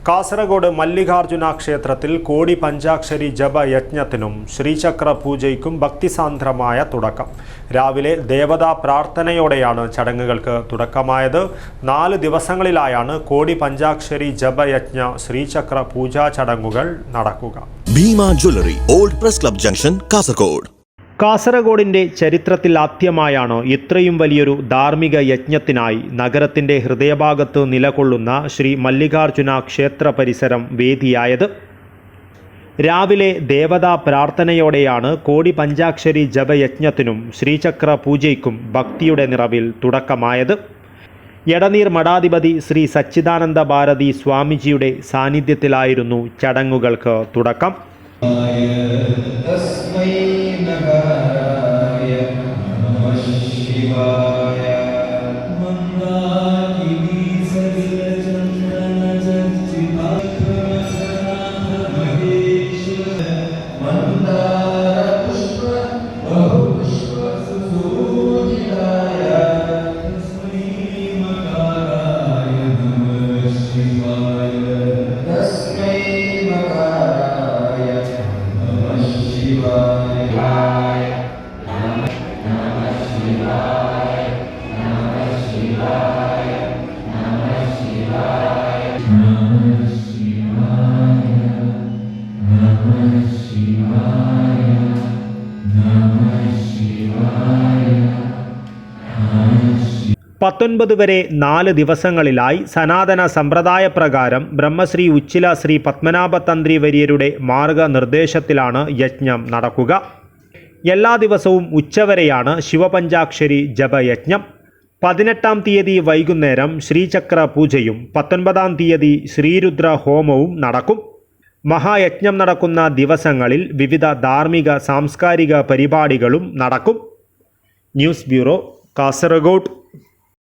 കാസർഗോഡ് മല്ലികാർജുന ക്ഷേത്രത്തിൽ കോടി പഞ്ചാക്ഷരി ജപയജ്ഞത്തിനും ശ്രീചക്ര പൂജയ്ക്കും ഭക്തിസാന്ദ്രമായ തുടക്കം. രാവിലെ ദേവതാ പ്രാർത്ഥനയോടെയാണ് ചടങ്ങുകൾക്ക് തുടക്കമായത്. 4 ദിവസങ്ങളിലായാണ് കോടി പഞ്ചാക്ഷരി ജപയജ്ഞ ശ്രീചക്ര പൂജാ ചടങ്ങുകൾ നടക്കുക. Bhima jewellery, old press club junction, Kasaragod. കാസർഗോഡിൻ്റെ ചരിത്രത്തിൽ ആദ്യമായാണ് ഇത്രയും വലിയൊരു ധാർമ്മിക യജ്ഞത്തിനായി നഗരത്തിൻ്റെ ഹൃദയഭാഗത്ത് നിലകൊള്ളുന്ന ശ്രീ മല്ലികാർജുന ക്ഷേത്ര പരിസരം വേദിയായത്. രാവിലെ ദേവതാ പ്രാർത്ഥനയോടെയാണ് കോടി പഞ്ചാക്ഷരി ജപയജ്ഞത്തിനും ശ്രീചക്ര പൂജയ്ക്കും ഭക്തിയുടെ നിറവിൽ തുടക്കമായത്. എടനീർ മഠാധിപതി ശ്രീ സച്ചിദാനന്ദ ഭാരതി സ്വാമിജിയുടെ സാന്നിധ്യത്തിലായിരുന്നു ചടങ്ങുകൾക്ക് തുടക്കം. പത്തൊൻപത് വരെ 4 ദിവസങ്ങളിലായി സനാതന സമ്പ്രദായപ്രകാരം ബ്രഹ്മശ്രീ ഉച്ചില ശ്രീ പത്മനാഭ തന്ത്രി വര്യരുടെ മാർഗനിർദ്ദേശത്തിലാണ് യജ്ഞം നടക്കുക. എല്ലാ ദിവസവും ഉച്ചവരെയാണ് ശിവപഞ്ചാക്ഷരി ജപയജ്ഞം. 18-ാം തീയതി വൈകുന്നേരം ശ്രീചക്ര പൂജയും 19-ാം തീയതി ശ്രീരുദ്ര ഹോമവും നടക്കും. മഹായജ്ഞം നടക്കുന്ന ദിവസങ്ങളിൽ വിവിധ ധാർമ്മിക സാംസ്കാരിക പരിപാടികളും നടക്കും. News bureau, Kasaragod.